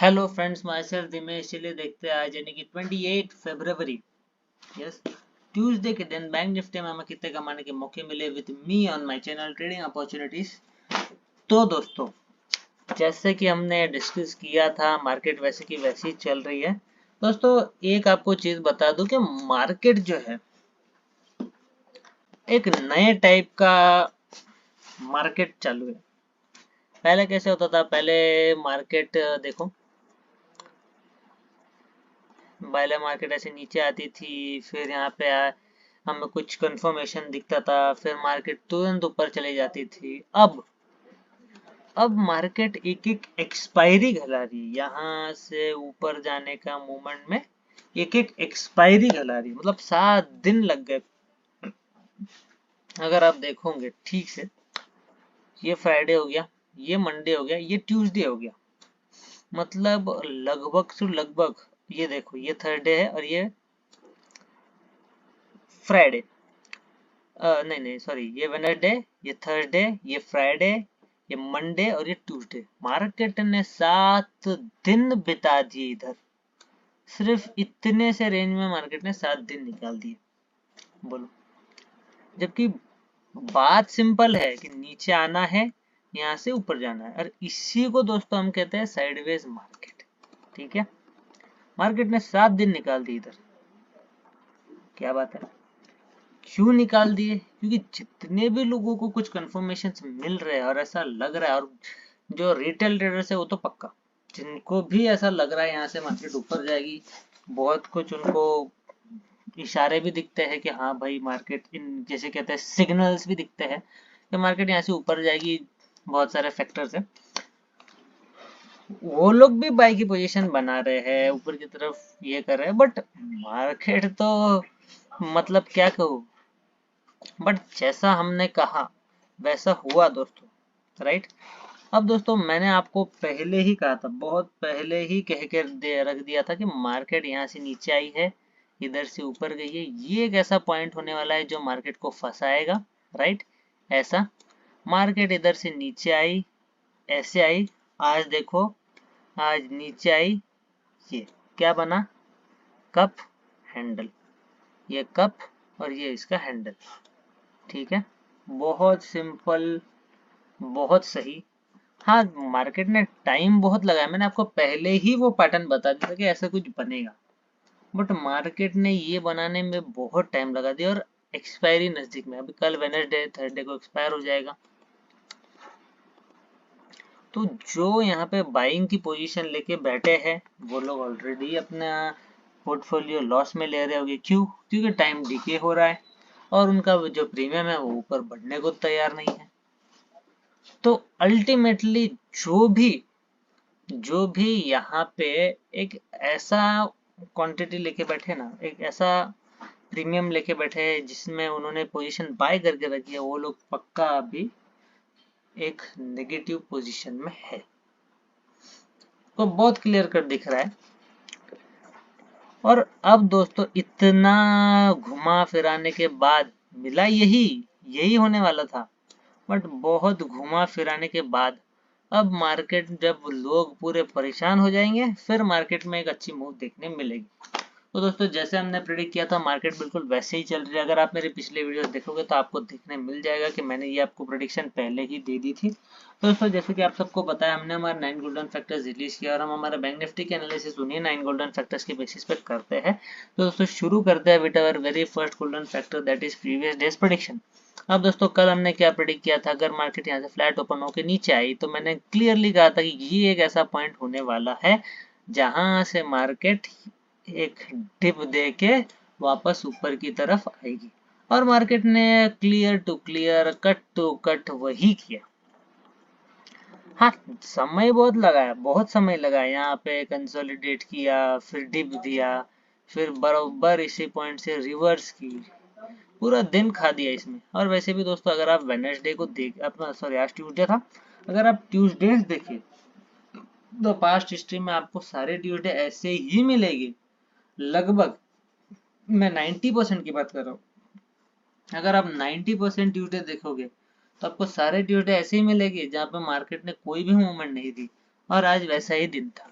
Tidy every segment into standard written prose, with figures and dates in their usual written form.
Hello friends, my self Dinesh. चलिए देखते हैं आज यानी कि 28 फरवरी, यस, ट्यूसडे के दिन बैंक निफ्टी में हमें कितने कमाने के मौके मिले with me on my channel trading opportunities. तो दोस्तों, जैसे कि हमने डिस्कस किया था, मार्केट वैसे की वैसी ही चल रही है। दोस्तों, एक आपको चीज बता दूं कि मार्केट जो है एक नए टाइप का मार्केट चालू है। पहले कैसे होता था? पहले मार्केट देखो, पहले मार्केट ऐसे नीचे आती थी, फिर यहाँ पे हमें कुछ कंफर्मेशन दिखता था, फिर मार्केट तुरंत ऊपर चली जाती थी। अब मार्केट एक एक एक्सपायरी घला रही है। यहाँ से ऊपर जाने का मूवमेंट में एक एक एक्सपायरी घला रही है, मतलब 7 दिन लग गए। अगर आप देखोगे ठीक से, ये फ्राइडे हो गया, ये मंडे हो गया, ये ट्यूसडे हो गया, मतलब लगभग से लगभग, ये देखो, ये थर्सडे है और ये फ्राइडे, नहीं नहीं सॉरी, ये वेडनेसडे, ये थर्सडे, ये फ्राइडे, ये मंडे और ये ट्यूसडे। मार्केट ने 7 दिन बिता दिए इधर। सिर्फ इतने से रेंज में मार्केट ने 7 दिन निकाल दिए। बोलो, जबकि बात सिंपल है कि नीचे आना है, यहाँ से ऊपर जाना है, और इसी को दोस्तों हम कहते हैं साइडवेज मार्केट। ठीक है, मार्केट ने 7 दिन निकाल दिए इधर। क्या बात है? क्यों निकाल दिए? क्योंकि जितने भी लोगों को कुछ कंफर्मेशन मिल रहे हैं और ऐसा लग रहा है, और जो रिटेल ट्रेडर्स है वो तो पक्का, जिनको भी ऐसा लग रहा है यहाँ से मार्केट ऊपर जाएगी, बहुत कुछ उनको इशारे भी दिखते हैं कि हाँ भाई, मार्केट इन जैसे कहते हैं सिग्नल्स भी दिखते हैं कि मार्केट यहाँ से ऊपर जाएगी। बहुत सारे फैक्टर्स है, वो लोग भी बाई की पोजीशन बना रहे हैं, ऊपर की तरफ ये कर रहे हैं, बट मार्केट तो मतलब क्या कहूँ, बट जैसा हमने कहा वैसा हुआ दोस्तों, राइट। अब दोस्तों, मैंने आपको पहले ही कहा था, बहुत पहले ही कह के रख दिया था कि मार्केट यहाँ से नीचे आई है, इधर से ऊपर गई है, ये एक ऐसा पॉइंट होने वाला है जो मार्केट को फंसाएगा, राइट। ऐसा मार्केट इधर से नीचे आई, ऐसे आई, आज देखो, आज नीचे आई, ये क्या बना? Cup handle. ये कप और ये इसका हैंडल। ठीक है, बहुत सिंपल, बहुत सही। हाँ, मार्केट ने टाइम बहुत लगाया, मैंने आपको पहले ही वो पैटर्न बता दिया था कि ऐसा कुछ बनेगा, बट मार्केट ने ये बनाने में बहुत टाइम लगा दिया, और एक्सपायरी नजदीक में, अभी कल वेडनेसडे, थर्सडे को एक्सपायर हो जाएगा। तो जो यहाँ पे बाइंग की पोजीशन लेके बैठे हैं, वो लोग ऑलरेडी अपना पोर्टफोलियो लॉस में ले रहे होंगे। क्यों? क्योंकि टाइम डिके हो रहा है और उनका जो प्रीमियम है वो ऊपर बढ़ने को तैयार नहीं है। तो अल्टीमेटली जो भी यहाँ पे एक ऐसा क्वांटिटी लेके बैठे ना, एक ऐसा प्रीमियम लेके बैठे हैं जिसमें उन्होंने पोजीशन बाय करके रखी है, वो लोग पक्का अभी एक नेगेटिव पोजीशन में है। तो बहुत क्लियर कट दिख रहा है। और अब दोस्तों, इतना घुमा फिराने के बाद मिला यही, यही होने वाला था, बट बहुत घुमा फिराने के बाद अब मार्केट, जब लोग पूरे परेशान हो जाएंगे, फिर मार्केट में एक अच्छी मूव देखने मिलेगी। तो दोस्तों, जैसे हमने प्रिडिक्ट किया था, मार्केट बिल्कुल वैसे ही चल रही है। अगर आप मेरे पिछले वीडियोस देखोगे तो आपको देखने मिल जाएगा कि मैंने ये आपको प्रिडिक्शन पहले ही दे दी थी। तो दोस्तों, जैसे कि आप सबको पता है, हमने हमारे 9 गोल्डन फैक्टर्स रिलीज किया, और हम हमारे बैंक निफ्टी के एनालिसिस उन्हीं 9 गोल्डन फैक्टर्स के बेसिस पे करते हैं। तो दोस्तों, शुरू करते हैं with our very first golden factor, that is previous day's prediction. अब दोस्तों, कल हमने क्या प्रेडिक्ट किया था? अगर मार्केट यहाँ से फ्लैट ओपन होकर नीचे आई, तो मैंने क्लियरली कहा था कि ये एक ऐसा पॉइंट होने वाला है जहां से मार्केट एक डिप दे के वापस ऊपर की तरफ आएगी, और मार्केट ने clear to clear, cut to cut वही किया। हाँ, समय बहुत लगाया, बहुत समय लगाया, यहाँ पे कंसोलिडेट किया, फिर डिप दिया, फिर बराबर इसी पॉइंट से रिवर्स की, पूरा दिन खा दिया इसमें। और वैसे भी दोस्तों, अगर आप वेडनेसडे को देख, अपना सॉरी, आज ट्यूसडे था, अगर आप ट्यूसडे देखिए तो पास्ट हिस्ट्री में आपको सारे ट्यूसडे ऐसे ही मिलेगी, लगभग। मैं 90% की बात कर रहा हूँ। अगर आप 90% ट्यूसडे देखोगे तो आपको सारे ट्यूसडे ऐसे ही मिलेंगे जहाँ पे मार्केट ने कोई भी मूवमेंट नहीं दी, और आज वैसा ही दिन था।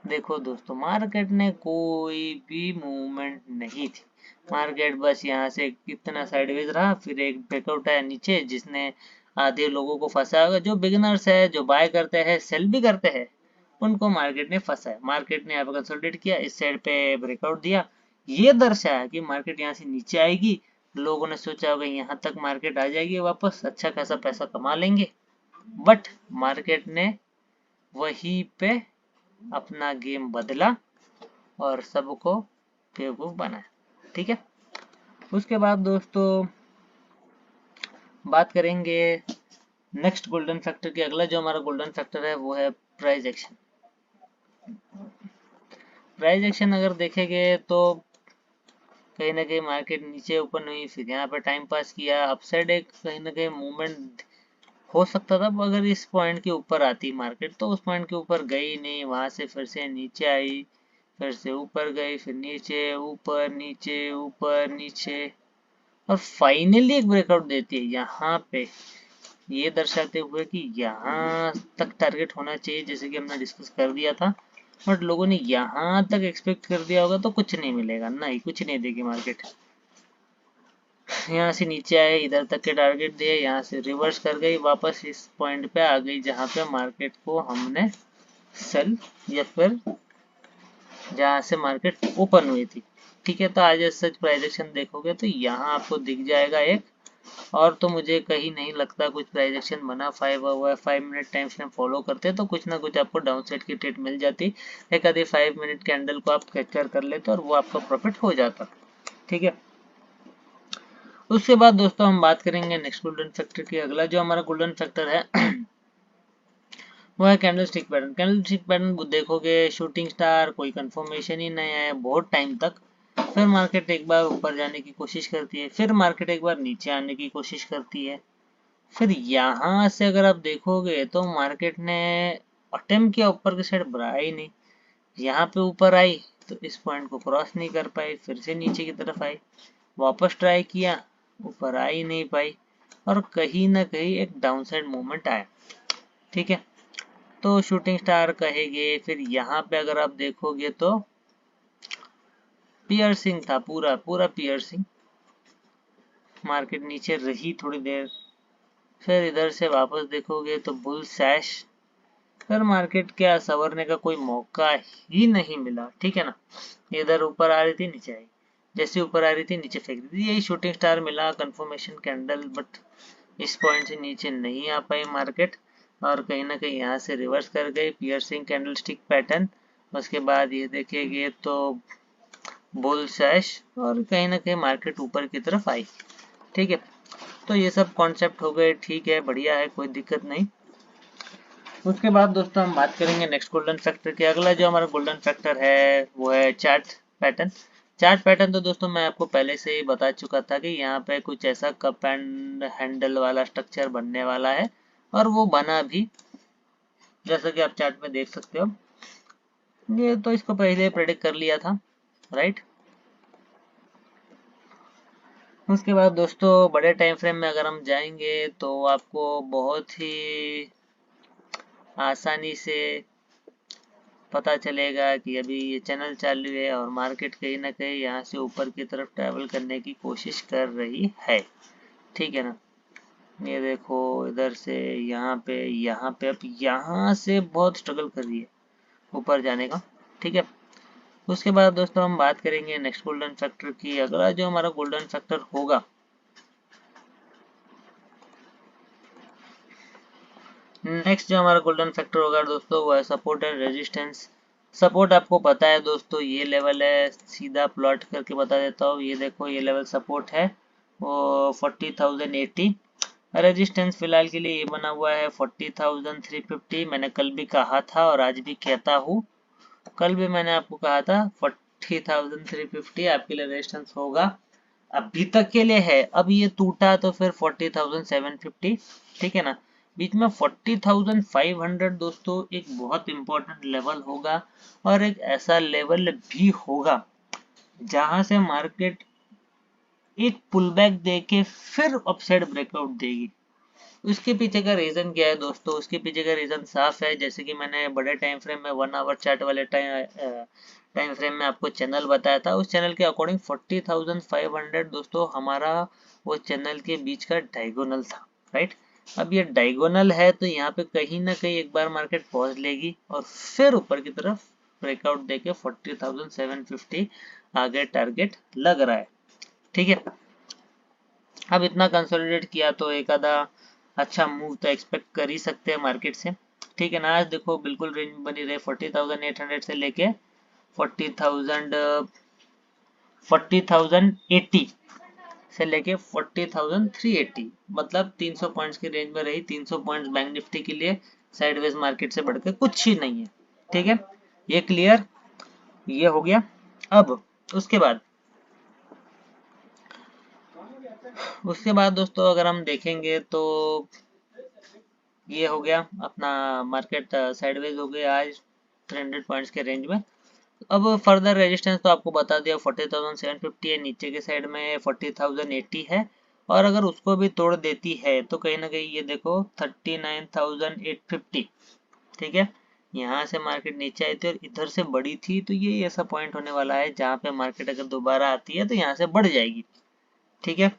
देखो दोस्तों, मार्केट ने कोई भी मूवमेंट नहीं थी। मार्केट बस यहाँ से कितना साइडवेज रहा, फिर एक ब्रेकआउट आया नीचे जिसने आधे लोगों को फंसा होगा। जो बिगिनर्स है, जो बाय करते हैं, सेल भी करते हैं, उनको मार्केट ने फंसा है। मार्केट ने यहाँ पे कंसोलिडेट किया, इस साइड पे ब्रेकआउट दिया, ये दर्शाया कि मार्केट यहाँ से नीचे आएगी। लोगों ने सोचा होगा यहाँ तक मार्केट आ जाएगी वापस, अच्छा खासा पैसा कमा लेंगे। बट मार्केट ने वहीं पे अपना गेम बदला और सबको बेवकूफ बनाया। ठीक है, उसके बाद दोस्तों बात करेंगे नेक्स्ट गोल्डन फैक्टर की। अगला जो हमारा गोल्डन फैक्टर है वो है प्राइस एक्शन। प्राइस एक्शन अगर देखेंगे तो कहीं ना कहीं मार्केट नीचे ऊपर नहीं, फिर यहाँ पे टाइम पास किया, अपसाइड एक कहीं ना कहीं मूवमेंट हो सकता था। अगर इस पॉइंट के ऊपर आती मार्केट तो उस पॉइंट के ऊपर गई नहीं, वहां से फिर से नीचे आई, फिर से ऊपर गई, फिर नीचे, ऊपर, नीचे, ऊपर, नीचे, और फाइनली एक ब्रेकआउट देती है यहाँ पे, ये दर्शाते हुए कि यहाँ तक टारगेट होना चाहिए, जैसे कि हमने डिस्कस कर दिया था। बट लोगों ने यहाँ तक एक्सपेक्ट कर दिया होगा तो कुछ नहीं मिलेगा, नहीं कुछ नहीं देगी मार्केट। यहाँ से नीचे आए, इधर तक के टारगेट दिए, यहाँ से रिवर्स कर गई, वापस इस पॉइंट पे आ गई जहाँ पे मार्केट को हमने सेल, या फिर जहाँ से मार्केट ओपन हुई थी। ठीक है, तो आज सच प्राइस एक्शन देखोगे तो यहाँ आपको दिख जाएगा एक, और तो मुझे कहीं नहीं लगता कुछ प्राइस एक्शन बना। 5 मिनट टाइम फ्रेम फॉलो करते तो कुछ ना कुछ आपको डाउन साइड की ट्रेड मिल जाती। एक आधी 5 मिनट कैंडल को आप कैप्चर कर लेते और वो आपका प्रॉफिट हो जाता। ठीक है, उसके बाद दोस्तों हम बात करेंगे नेक्स्ट गोल्डन फैक्टर की। अगला जो हमारा गोल्डन फैक्टर है वो है candle stick pattern. Candle stick pattern देखोगे, शूटिंग स्टार, कोई कंफर्मेशन ही नहीं है बहुत टाइम तक। फिर मार्केट एक बार ऊपर जाने की कोशिश करती है, फिर मार्केट एक बार नीचे आने की कोशिश करती है। फिर यहाँ से अगर आप देखोगे तो मार्केट ने अटेम्प्ट किया, ऊपर की साइड बढ़ा ही नहीं। यहाँ पे ऊपर आई तो इस पॉइंट को क्रॉस नहीं कर पाई, फिर से नीचे की तरफ आई, वापस ट्राई किया, ऊपर आ ही नहीं पाई, और कहीं ना कहीं एक डाउन साइड मूवमेंट आया। ठीक है, तो शूटिंग स्टार कहेंगे। फिर यहाँ पे अगर आप देखोगे तो पियर्सिंग था, पूरा पूरा पियर्सिंग। मार्केट नीचे रही थोड़ी देर, फिर इधर से वापस देखोगे तो बुल सैश। फिर मार्केट क्या संवरने का कोई मौका ही नहीं मिला। ठीक है ना, इधर ऊपर आ रही थी, नीचे आई, जैसे ऊपर आ रही थी नीचे फेंक दी थी, यही शूटिंग स्टार मिला, कंफर्मेशन कैंडल। बट इस पॉइंट से नीचे नहीं आ पाई मार्केट, और कहीं ना कहीं यहाँ से रिवर्स कर गई, पियर्सिंग कैंडल स्टिक पैटर्न। उसके बाद ये देखेंगे तो बुल सैश, और कहीं ना कहीं मार्केट ऊपर की तरफ आई। ठीक है, तो ये सब कॉन्सेप्ट हो गए। ठीक है, बढ़िया है, कोई दिक्कत नहीं। उसके बाद दोस्तों हम बात करेंगे नेक्स्ट गोल्डन फैक्टर की। अगला जो हमारा गोल्डन फैक्टर है वो है चार्ट पैटर्न। चार्ट पैटर्न तो दोस्तों मैं आपको पहले से ही बता चुका था कि यहाँ पे कुछ ऐसा कप एंड हैंडल वाला स्ट्रक्चर बनने वाला है, और वो बना भी, जैसा कि आप चार्ट में देख सकते हो। ये तो इसको पहले प्रेडिक्ट कर लिया था, राइट। उसके बाद दोस्तों बड़े टाइम फ्रेम में अगर हम जाएंगे तो आपको बहुत ही आसानी से पता चलेगा कि अभी ये चैनल चालू है और मार्केट कहीं ना कहीं यहाँ से ऊपर की तरफ ट्रैवल करने की कोशिश कर रही है। ठीक है ना, ये देखो इधर से यहाँ पे अब यहाँ से बहुत स्ट्रगल कर रही है ऊपर जाने का। ठीक है, उसके बाद दोस्तों हम बात करेंगे नेक्स्ट गोल्डन फैक्टर की। अगला जो हमारा गोल्डन फैक्टर होगा, नेक्स्ट जो हमारा गोल्डन फैक्टर होगा दोस्तों वो है सपोर्ट एंड रेजिस्टेंस। सपोर्ट आपको पता है दोस्तों, ये लेवल है, सीधा प्लॉट करके बता देता हूँ। ये देखो ये लेवल सपोर्ट है वो 40,080। रेजिस्टेंस फिलहाल के लिए ये बना हुआ है 40,350। मैंने कल भी कहा था और आज भी कहता हूँ, कल भी मैंने आपको कहा था 40,350 आपके लिए रेजिस्टेंस होगा, अभी तक के लिए है। अब ये टूटा तो फिर 40,750। ठीक है ना, बीच में 40,500 दोस्तों एक बहुत इंपॉर्टेंट लेवल होगा, और एक ऐसा लेवल भी होगा जहां से मार्केट एक पुल बैक देके फिर अपसाइड ब्रेकआउट देगी। उसके पीछे का रीजन क्या है दोस्तों? उसके पीछे का रीजन साफ है, जैसे कि मैंने बड़े टाइम फ्रेम में 1 आवर चार्ट वाले टाइम फ्रेम में आपको चैनल बताया था। उस चैनल के अकॉर्डिंग 40,500 दोस्तों हमारा वो चैनल के बीच का डायगोनल था, राइट। अब ये डायगोनल है तो यहाँ पे कहीं ना कहीं एक बार मार्केट पहुंच लेगी और फिर ऊपर की तरफ ब्रेकआउट देके 40,750 आगे टारगेट लग रहा है, ठीक है। अब इतना कंसोलिडेट किया तो एक आधा अच्छा मूव तो एक्सपेक्ट कर ही सकते हैं मार्केट से, ठीक है ना। आज देखो बिल्कुल रेंज बनी रहे 40,800 से लेके 40,000 40,080 से लेके 40,380, मतलब 300 पॉइंट्स की रेंज में रही। 300 पॉइंट्स बैंक निफ्टी के लिए साइडवेज मार्केट से बढ़कर कुछ ही नहीं है, ठीक है। ये क्लियर, ये हो गया। अब उसके बाद दोस्तों अगर हम देखेंगे तो ये हो गया अपना मार्केट साइडवेज हो गया आज 300 पॉइंट्स के रेंज में। अब फर्दर रेजिस्टेंस तो आपको बता दिया 40,750 है, नीचे के साइड में 40,080 है, और अगर उसको भी तोड़ देती है तो कहीं ना कहीं ये देखो 39,850, ठीक है। यहाँ से मार्केट नीचे आई थी और इधर से बढ़ी थी, तो ये ऐसा पॉइंट होने वाला है जहाँ पे मार्केट अगर दोबारा आती है तो यहाँ से बढ़ जाएगी, ठीक है।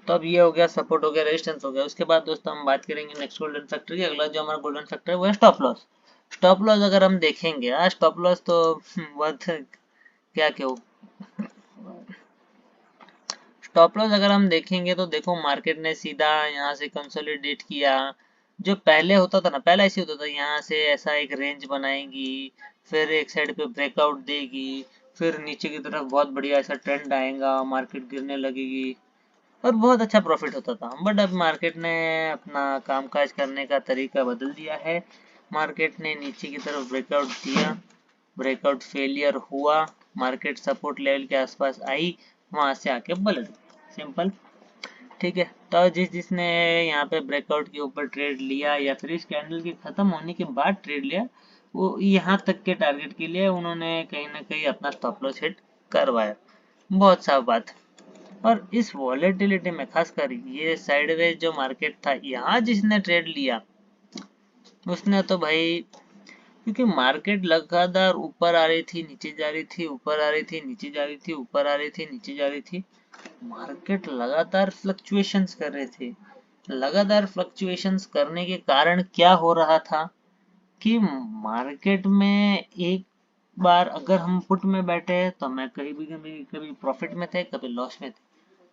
तो अब ये हो गया, सपोर्ट हो गया, रेजिस्टेंस हो गया। उसके बाद दोस्तों हम बात करेंगे नेक्स्ट गोल्डन फैक्टर की। अगला जो हमारा गोल्डन फैक्टर है वो है स्टॉप लॉस। स्टॉप लॉस अगर हम देखेंगे, स्टॉप लॉस तो बहुत क्या क्यों, स्टॉप लॉस अगर हम देखेंगे तो देखो मार्केट ने सीधा यहाँ से कंसोलिडेट किया। जो पहले होता था ना, पहले ऐसे होता था, यहाँ से ऐसा एक रेंज बनाएगी, फिर एक साइड पे ब्रेकआउट देगी, फिर नीचे की तरफ बहुत बढ़िया ऐसा ट्रेंड आएगा, मार्केट गिरने लगेगी और बहुत अच्छा प्रॉफिट होता था। बट अब मार्केट ने अपना कामकाज करने का तरीका बदल दिया है। मार्केट ने नीचे की तरफ ब्रेकआउट दिया, ब्रेकआउट फेलियर हुआ, मार्केट सपोर्ट लेवल के आसपास आई, वहां से आके पलट गई, सिंपल, ठीक है। तो जिसने यहाँ पे ब्रेकआउट के ऊपर ट्रेड लिया या फिर इस कैंडल के खत्म होने के बाद ट्रेड लिया, वो यहाँ तक के टारगेट के लिए उन्होंने कहीं ना कहीं अपना स्टॉप लॉस हिट करवाया, बहुत साफ बात। और इस वॉलेटिलिटी में खासकर ये साइडवेज जो मार्केट था, यहाँ जिसने ट्रेड लिया उसने तो भाई, क्योंकि मार्केट लगातार ऊपर आ रही थी, नीचे जा रही थी, ऊपर आ रही थी, नीचे जा रही थी, ऊपर आ रही थी, नीचे जा रही थी, मार्केट लगातार फ्लक्चुएशंस कर रहे थे। लगातार फ्लक्चुएशंस करने के कारण क्या हो रहा था कि मार्केट में एक बार अगर हम पुट में बैठे तो मैं कभी कभी कभी प्रॉफिट में थे, कभी लॉस में थे।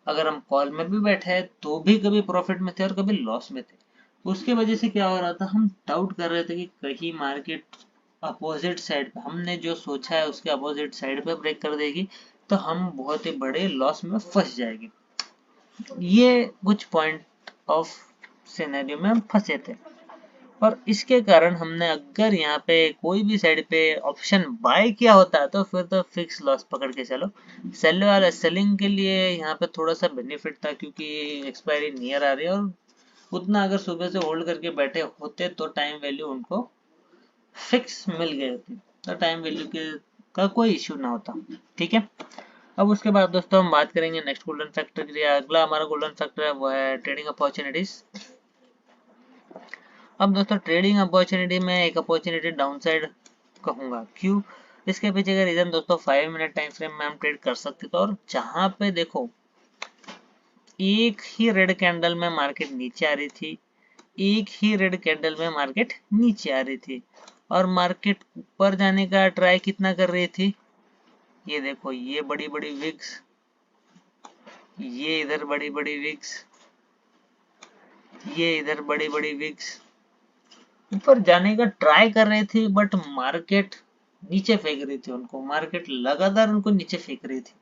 अगर हम कॉल में भी बैठे हैं तो भी कभी प्रॉफिट में थे और कभी लॉस में थे। उसके वजह से क्या हो रहा था, हम डाउट कर रहे थे कि कहीं मार्केट अपोजिट साइड पे, हमने जो सोचा है उसके अपोजिट साइड पे ब्रेक कर देगी तो हम बहुत ही बड़े लॉस में फंस जाएंगे। ये कुछ पॉइंट ऑफ सिनेरियो में हम फंसे थे और इसके कारण हमने अगर यहाँ पे कोई भी साइड पे ऑप्शन बाय किया होता तो फिर तो फिक्स लॉस पकड़ के चलो। सेल वाला सेलिंग के लिए यहाँ पे थोड़ा सा बेनिफिट था क्योंकि एक्सपायरी नियर आ रही है, और उतना अगर सुबह से होल्ड करके बैठे होते तो टाइम वैल्यू उनको फिक्स मिल गई होती, तो टाइम वैल्यू के का कोई इश्यू ना होता, ठीक है। अब उसके बाद दोस्तों हम बात करेंगे नेक्स्ट गोल्डन फैक्टर के लिए। अगला हमारा गोल्डन फैक्टर है वो है ट्रेडिंग अपॉर्चुनिटीज। अब दोस्तों ट्रेडिंग अपॉर्चुनिटी में एक अपॉर्चुनिटी डाउन साइड कहूंगा, क्यों? इसके पीछे का रीजन दोस्तों 5 मिनट टाइम फ्रेम में हम ट्रेड कर सकते थे, और जहां पे देखो एक ही रेड कैंडल में मार्केट नीचे आ रही थी, एक ही रेड कैंडल में मार्केट नीचे आ रही थी, और मार्केट ऊपर जाने का ट्राई कितना कर रही थी, ये देखो, ये बड़ी बड़ी विक्स, ये इधर बड़ी बड़ी विक्स, ये इधर बड़ी बड़ी विक्स ऊपर जाने का ट्राई कर रही थी, बट मार्केट नीचे फेंक रही थी उनको, मार्केट लगातार उनको नीचे फेंक रही थी।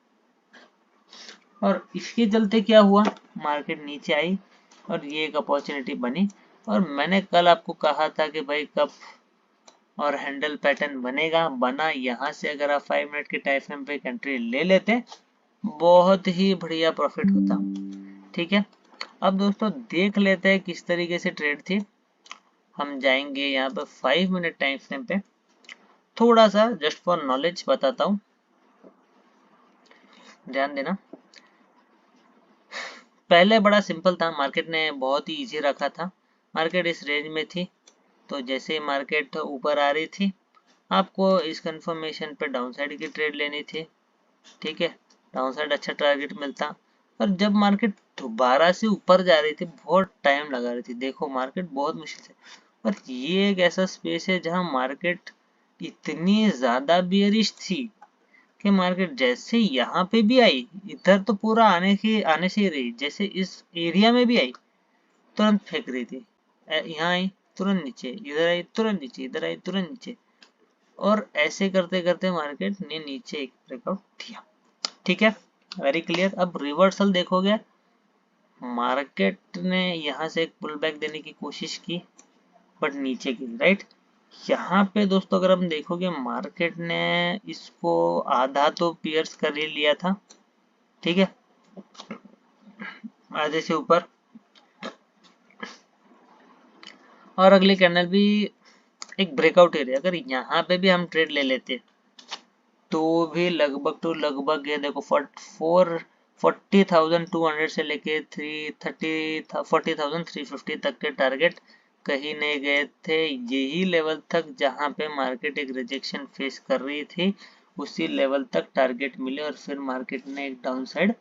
और इसके चलते क्या हुआ, मार्केट नीचे आई और ये एक अपॉर्चुनिटी बनी। और मैंने कल आपको कहा था कि भाई कप और हैंडल पैटर्न बनेगा, बना। यहाँ से अगर आप 5 मिनट के टाइम फ्रेम पे एंट्री ले लेते बहुत ही बढ़िया प्रॉफिट होता, ठीक है। अब दोस्तों देख लेते हैं किस तरीके से ट्रेड थी। हम जाएंगे यहाँ पे 5 मिनट टाइम फ्रेम पे, थोड़ा सा जस्ट फॉर नॉलेज बताता हूँ, ध्यान देना। पहले बड़ा सिंपल था, मार्केट ने बहुत ही इजी रखा था। मार्केट इस रेंज में थी, तो जैसे ही मार्केट ऊपर आ रही थी आपको इस कंफर्मेशन पे डाउन साइड की ट्रेड लेनी थी। ठीक है, डाउन साइड अच्छा टारगेट मिलता। और जब मार्केट दोबारा से ऊपर जा रही थी, बहुत टाइम लगा रही थी, देखो मार्केट बहुत मुश्किल से, पर ये एक ऐसा स्पेस है जहां मार्केट इतनी ज्यादा बियरिश थी कि मार्केट जैसे यहाँ पे भी आई, इधर तो पूरा आने से ही रही, जैसे इस एरिया में भी आई तुरंत फेंक रही थी, यहाँ आई तुरंत नीचे, इधर आई तुरंत नीचे, इधर आई तुरंत नीचे, और ऐसे करते करते मार्केट ने नीचे एक ब्रेकआउट दिया। ठीक है, वेरी क्लियर। अब रिवर्सल देखोगे, मार्केट ने यहाँ से एक पुल बैक देने की कोशिश की बट नीचे की, राइट। यहाँ पे दोस्तों अगर हम देखोगे मार्केट ने इसको आधा तो पियर्स कर ही लिया था, ठीक है, आधे से ऊपर, और अगली कैंडल भी एक ब्रेकआउट एरिया, अगर यहाँ पे भी हम ट्रेड ले लेते तो भी लगभग ये देखो 40,200 से लेके 40,350 तक के टारगेट कहीं नहीं गए थे, यही लेवल तक जहां पे मार्केट एक रिजेक्शन फेस कर रही थी, उसी लेवल तक टारगेट मिले और फिर मार्केट ने एक डाउन साइड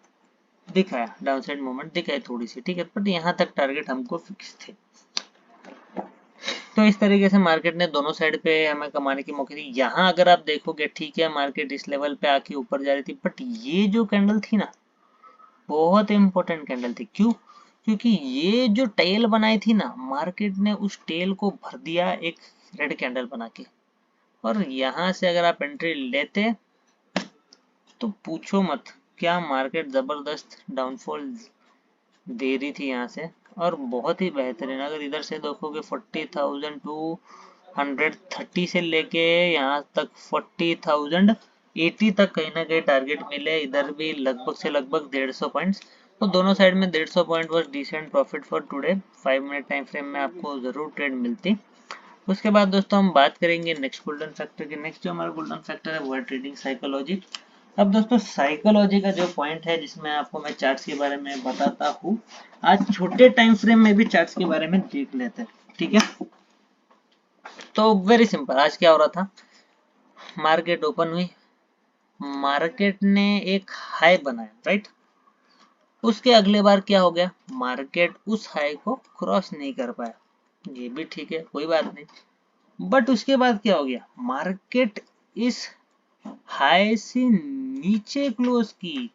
दिखाया, डाउन साइड मूवमेंट दिखाई थोड़ी सी, ठीक है, बट यहाँ तक टारगेट हमको फिक्स थे। तो इस तरीके से मार्केट ने दोनों साइड पे हमें कमाने की मौके दी। यहाँ अगर आप देखोगे, ठीक है, मार्केट इस लेवल पे आके ऊपर जा रही थी, बट ये जो कैंडल थी ना, बहुत इंपॉर्टेंट कैंडल थी। क्यों? क्योंकि ये जो टेल बनाई थी ना, मार्केट ने उस टेल को भर दिया एक रेड कैंडल बना के, और यहाँ से अगर आप एंट्री लेते तो पूछो मत, क्या मार्केट जबरदस्त डाउनफॉल दे रही थी यहाँ से, और बहुत ही बेहतरीन। अगर इधर से देखोगे 40,230 से लेके यहाँ तक 40,080 तक कहीं ना कहीं टारगेट मिले, इधर भी लगभग से लगभग 150 पॉइंट्स, तो दोनों साइड में 150 point was decent profit for today. 5 minute time frame में आपको जरूर ट्रेड मिलती। उसके बाद दोस्तों हम बात करेंगे नेक्स्ट गोल्डन फैक्टर की। नेक्स्ट जो हमारा गोल्डन फैक्टर है वो है ट्रेडिंग साइकोलॉजी। अब दोस्तों साइकोलॉजी का जो पॉइंट है, जिसमें आपको मैं चार्ट्स के बारे में बताता हूँ, आज छोटे टाइम फ्रेम में भी चार्ट्स के बारे में देख लेते हैं, ठीक है। तो वेरी सिंपल, आज क्या हो रहा था, मार्केट ओपन हुई, मार्केट ने एक हाई बनाया, राइट। उसके अगले बार क्या हो गया, मार्केट उस हाई को क्रॉस नहीं कर पाया, ये भी ठीक है, कोई बात नहीं। बट उसके बाद क्या हो गया, मार्केट इस हाई से नीचे क्लोज की,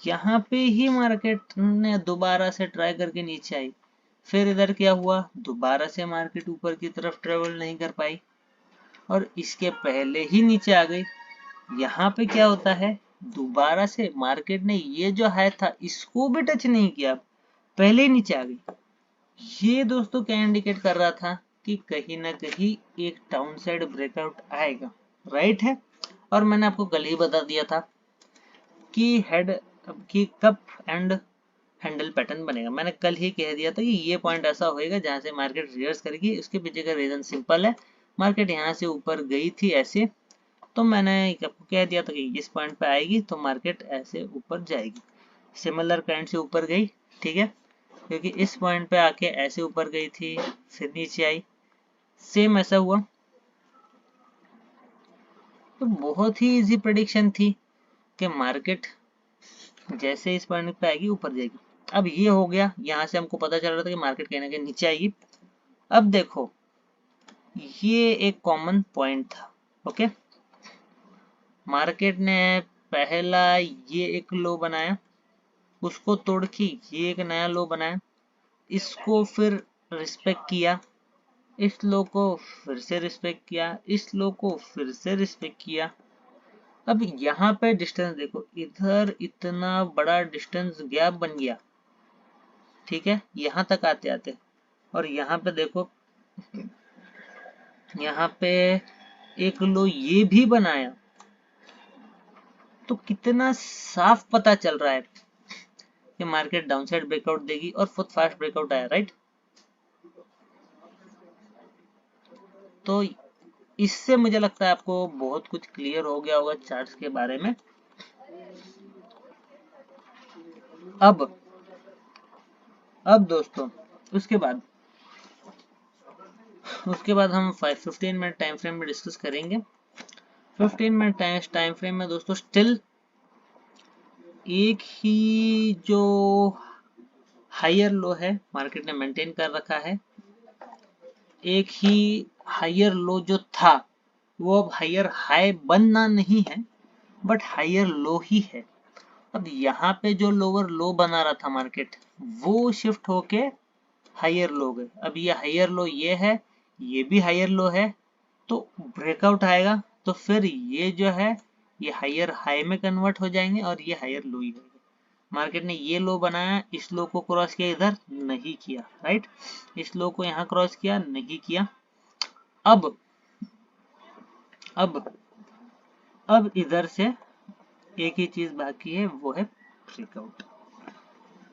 यहाँ पे ही मार्केट ने दोबारा से ट्राई करके नीचे आई, फिर इधर क्या हुआ, दोबारा से मार्केट ऊपर की तरफ ट्रेवल नहीं कर पाई और इसके पहले ही नीचे आ गई। यहाँ पे क्या होता है, दोबारा से मार्केट ने ये जो हाई था इसको भी टच नहीं किया, पहले ही नीचे आ गई। ये दोस्तों क्या इंडिकेट कर रहा था कि कहीं ना कहीं एक डाउन साइड ब्रेकआउट आएगा, राइट है। और मैंने आपको कल ही बता दिया था कि हेड की कप एंड हैंडल पैटर्न बनेगा, मैंने कल ही कह दिया था कि ये पॉइंट ऐसा होएगा जहां से मार्केट रिवर्स करेगी। उसके पीछे का रीजन सिंपल है, मार्केट यहाँ से ऊपर गई थी ऐसे, तो मैंने आपको कह दिया था कि इस पॉइंट पे आएगी तो मार्केट ऐसे ऊपर जाएगी, सिमिलर पॉइंट से ऊपर गई, ठीक है, क्योंकि इस पॉइंट पे आके ऐसे ऊपर गई थी, फिर नीचे आई, सेम ऐसा हुआ। तो बहुत ही इजी प्रेडिक्शन थी कि मार्केट जैसे इस पॉइंट पे आएगी ऊपर जाएगी। अब ये हो गया, यहाँ से हमको पता चल रहा था कि मार्केट कहीं ना कहीं नीचे आएगी। अब देखो, ये एक कॉमन पॉइंट था, ओके, मार्केट ने पहला ये एक लो बनाया, उसको तोड़ के ये एक नया लो बनाया, इसको फिर रिस्पेक्ट किया, इस लो को फिर से रिस्पेक्ट किया, इस लो को फिर से रिस्पेक्ट किया। अब यहाँ पे डिस्टेंस देखो, इधर इतना बड़ा डिस्टेंस गैप बन गया, ठीक है, यहाँ तक आते आते, और यहाँ पे देखो, यहाँ पे एक लो ये भी बनाया, तो कितना साफ पता चल रहा है कि मार्केट डाउनसाइड ब्रेकआउट देगी, और बहुत फास्ट ब्रेकआउट आया, राइट। तो इससे मुझे लगता है आपको बहुत कुछ क्लियर हो गया होगा चार्ट्स के बारे में। अब अब दोस्तों उसके बाद हम 15 मिनट टाइम फ्रेम में डिस्कस करेंगे। 15 मिनट टाइम फ्रेम में दोस्तों स्टिल एक ही जो हायर लो है मार्केट ने मेंटेन कर रखा है, एक ही हायर लो जो था वो अब हायर हाई बनना नहीं है बट हायर लो ही है। अब यहाँ पे जो लोअर लो बना रहा था मार्केट वो शिफ्ट होके हायर लो गए। अब ये हायर लो ये है, ये भी हायर लो है, तो ब्रेकआउट आएगा तो फिर ये जो है ये हायर हाई में कन्वर्ट हो जाएंगे और ये हायर लो ही होगा। मार्केट ने ये लो बनाया, इस लो को क्रॉस किया, इधर नहीं किया, राइट, इस लो को यहाँ क्रॉस किया, नहीं किया। अब अब अब इधर से एक ही चीज बाकी है, वो है ब्रेकआउट।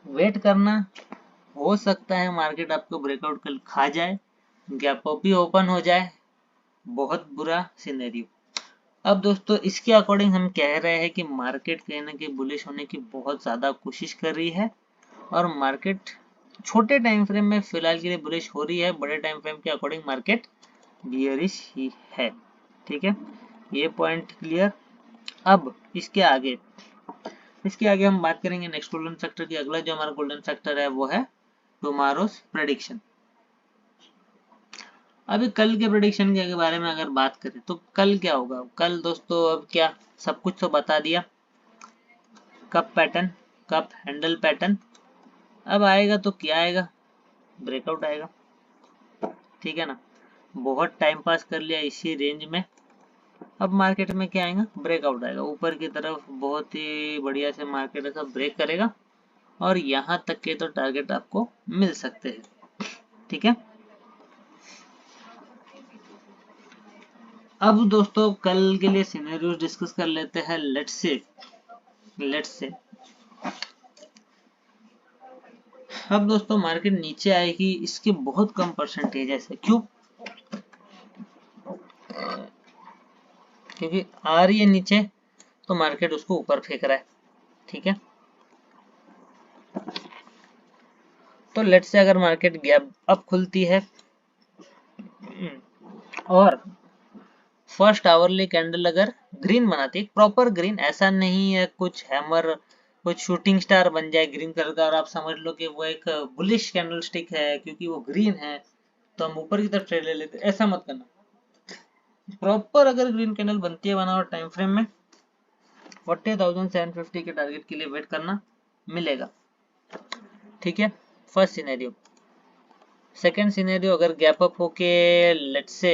वेट करना, हो सकता है मार्केट आपको ब्रेकआउट कल खा जाए, गैप अप भी ओपन हो जाए, बहुत बुरा सिनेरियो। अब दोस्तों इसके अकॉर्डिंग हम कह रहे हैं कि मार्केट कहीं ना कहीं बुलिश होने की बहुत ज्यादा कोशिश कर रही है और मार्केट छोटे टाइम फ्रेम में फिलहाल के लिए बुलिश हो रही है, बड़े टाइम फ्रेम के अकॉर्डिंग मार्केट बियरिश ही है। ठीक है, ये पॉइंट क्लियर। अब इसके आगे हम बात करेंगे नेक्स्ट गोल्डन सेक्टर की। अगला जो हमारा गोल्डन सेक्टर है वो है टुमारोज प्रेडिक्शन। अभी कल के प्रेडिक्शन के बारे में अगर बात करें तो कल क्या होगा, कल दोस्तों अब क्या सब कुछ तो बता दिया, cup pattern, cup handle pattern. अब आएगा तो क्या आएगा, ब्रेकआउट आएगा। ठीक है ना, बहुत टाइम पास कर लिया इसी रेंज में, अब मार्केट में क्या आएगा, ब्रेकआउट आएगा ऊपर की तरफ, बहुत ही बढ़िया से मार्केट ऐसा ब्रेक करेगा और यहाँ तक के तो टारगेट आपको मिल सकते हैं। ठीक है, अब दोस्तों कल के लिए सिनेरियोस डिस्कस कर लेते हैं। लेट्स से अब दोस्तों मार्केट नीचे आएगी, इसके बहुत कम परसेंटेज है, क्यों, क्योंकि आ रही है नीचे तो मार्केट उसको ऊपर फेंक रहा है। ठीक है, तो लेट्स से अगर मार्केट गैप अप खुलती है और फर्स्ट आवरली कैंडल अगर ग्रीन बनाती है, प्रॉपर ग्रीन, ऐसा नहीं है कुछ हैमर, कुछ शूटिंग स्टार बन जाए ग्रीन कलर का और आप समझ लो कि वो एक बुलिश कैंडल स्टिक है क्योंकि वो ग्रीन है तो हम ऊपर की तरफ ट्रेड ले लेते, ऐसा मत करना। प्रॉपर अगर ग्रीन कैंडल बनती है बनावट टाइम फ्रेम में 40,750 के टारगेट के लिए वेट करना, मिलेगा। ठीक है, फर्स्ट सिनेरियो। सेकेंड सिनेरियो, अगर गैप अप होके लेट्स से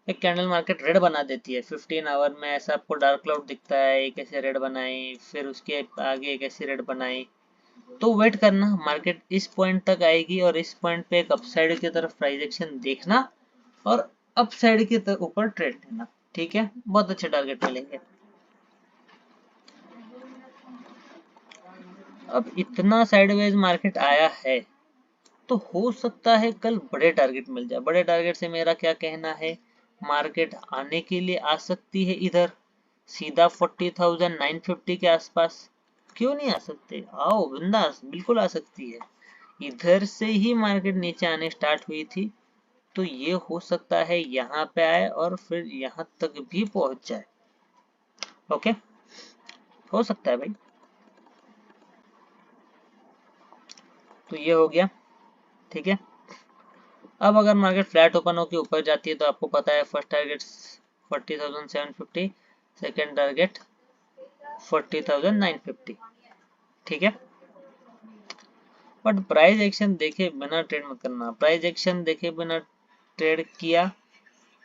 एक कैंडल मार्केट रेड बना देती है 15 आवर में, ऐसा आपको डार्क क्लाउड दिखता है, एक ऐसे रेड बनाई, फिर उसके आगे एक ऐसी रेड बनाई, तो वेट करना, मार्केट इस पॉइंट तक आएगी और इस पॉइंट पे एक अपसाइड की तरफ प्राइस एक्शन देखना और अपसाइड के ऊपर ट्रेड लेना। ठीक है, बहुत अच्छे टारगेट मिलेंगे। अब इतना साइडवेज मार्केट आया है तो हो सकता है कल बड़े टारगेट मिल जाए। बड़े टारगेट से मेरा क्या कहना है, मार्केट आने के लिए आ सकती है इधर सीधा 40,950 के आसपास, क्यों नहीं आ सकते, आओ बिंदास, बिल्कुल आ सकती है। इधर से ही मार्केट नीचे आने स्टार्ट हुई थी तो ये हो सकता है यहाँ पे आए और फिर यहाँ तक भी पहुंच जाए। ओके, हो सकता है भाई। तो ये हो गया। ठीक है, अब अगर मार्केट फ्लैट ओपन होकर ऊपर जाती है तो आपको पता है फर्स्ट टारगेट 40,750, सेकेंड टारगेट 40,950। ठीक है, बट प्राइस एक्शन देखे बिना ट्रेड मत करना। प्राइस एक्शन देखे बिना ट्रेड किया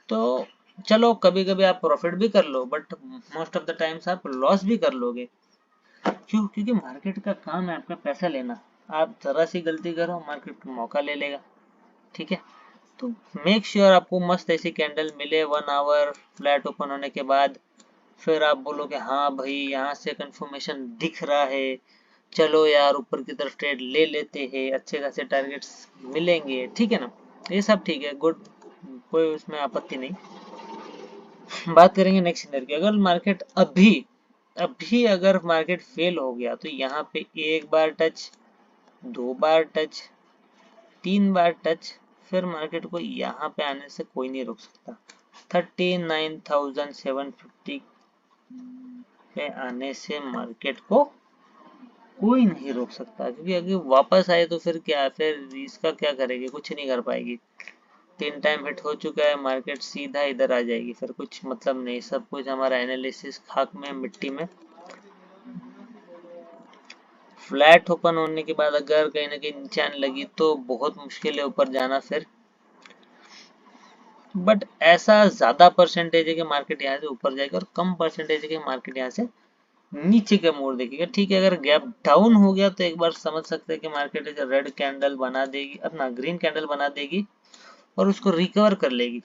तो चलो कभी कभी आप प्रॉफिट भी कर लो but most of the times आप लॉस भी कर लोगे। क्यों, क्योंकि मार्केट का काम है आपका पैसा लेना, आप जरा सी गलती करो मार्केट मौका ले लेगा। ठीक है, तो मेक श्योर आपको मस्त ऐसी कैंडल मिले 1 आवर फ्लैट ओपन होने के बाद, फिर आप बोलोगे हाँ भाई यहाँ से कंफर्मेशन दिख रहा है, चलो यार ऊपर की तरफ ट्रेड ले लेते हैं, अच्छे खासे टारगेट्स मिलेंगे। ठीक है ना, ये सब ठीक है, गुड, कोई उसमें आपत्ति नहीं। बात करेंगे नेक्स्ट सिनेरियो की। अगर मार्केट अभी अगर मार्केट फेल हो गया तो यहाँ पे एक बार टच, 2 बार टच, 3 बार टच, फिर मार्केट को यहाँ पे आने से कोई नहीं रोक सकता। 39,750 पे आने से मार्केट को कोई नहीं रोक सकता, क्योंकि अगर वापस आए तो फिर क्या, फिर इसका क्या करेगी, कुछ नहीं कर पाएगी। 3 टाइम हिट हो चुका है, मार्केट सीधा इधर आ जाएगी, फिर कुछ मतलब नहीं, सब कुछ हमारा एनालिसिस खाक में, मिट्टी में। फ्लैट ओपन होने के बाद अगर कहीं ना कहीं नीचे आने लगी तो बहुत मुश्किल है ऊपर जाना फिर, बट ऐसा ज्यादा परसेंटेज है कि मार्केट यहाँ से ऊपर जाएगा और कम परसेंटेज है कि मार्केट यहाँ से नीचे का मोड़ देखेगा। ठीक है, अगर गैप डाउन हो गया तो एक बार समझ सकते हैं कि मार्केट एक रेड कैंडल बना देगी, अपना ग्रीन कैंडल बना देगी और उसको रिकवर कर लेगी।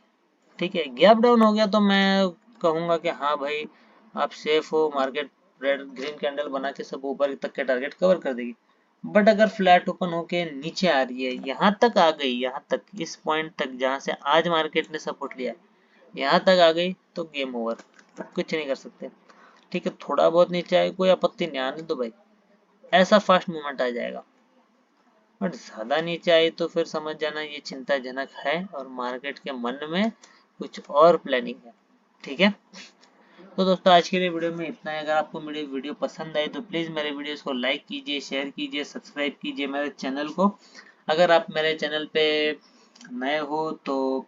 ठीक है, गैप डाउन हो गया तो मैं कहूंगा कि हाँ भाई आप सेफ हो, मार्केट रेड ग्रीन कैंडल बना के सब ऊपर तक के टारगेट कवर कर देगी। बट अगर फ्लैट ओपन होके नीचे आ रही है, यहाँ तक आ गई, यहाँ तक इस पॉइंट तक जहां से आज मार्केट ने सपोर्ट लिया, यहाँ तक आ गई तो गेम ओवर, कुछ नहीं कर सकते। ठीक है, थोड़ा बहुत नीचे आए कोई आपत्ति नहीं, आने दो भाई, ऐसा फास्ट मूवमेंट आ जाएगा। बट ज्यादा नीचे आई तो फिर समझ जाना ये चिंताजनक है और मार्केट के मन में कुछ और प्लानिंग है। ठीक है, तो दोस्तों आज के लिए वीडियो में इतना है। अगर आपको मेरी वीडियो पसंद आई तो प्लीज मेरे वीडियोस को लाइक कीजिए, शेयर कीजिए, सब्सक्राइब कीजिए मेरे चैनल को। अगर आप मेरे चैनल पे नए हो तो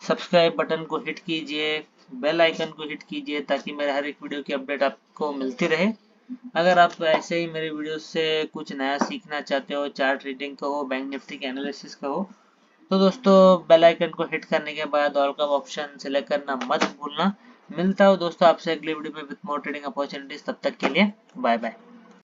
सब्सक्राइब बटन को हिट कीजिए, बेल आइकन को हिट कीजिए ताकि मेरे हर एक वीडियो की अपडेट आपको मिलती रहे। अगर आप ऐसे ही मेरे वीडियो से कुछ नया सीखना चाहते हो, चार्ट रीडिंग का हो, बैंक निफ्टी के एनालिसिस का हो, तो दोस्तों बेल आइकन को हिट करने के बाद ऑल का ऑप्शन सिलेक्ट करना मत भूलना। मिलता हूँ दोस्तों आपसे अगली वीडियो में विद मोर ट्रेडिंग अपॉर्चुनिटीज, तब तक के लिए बाय बाय।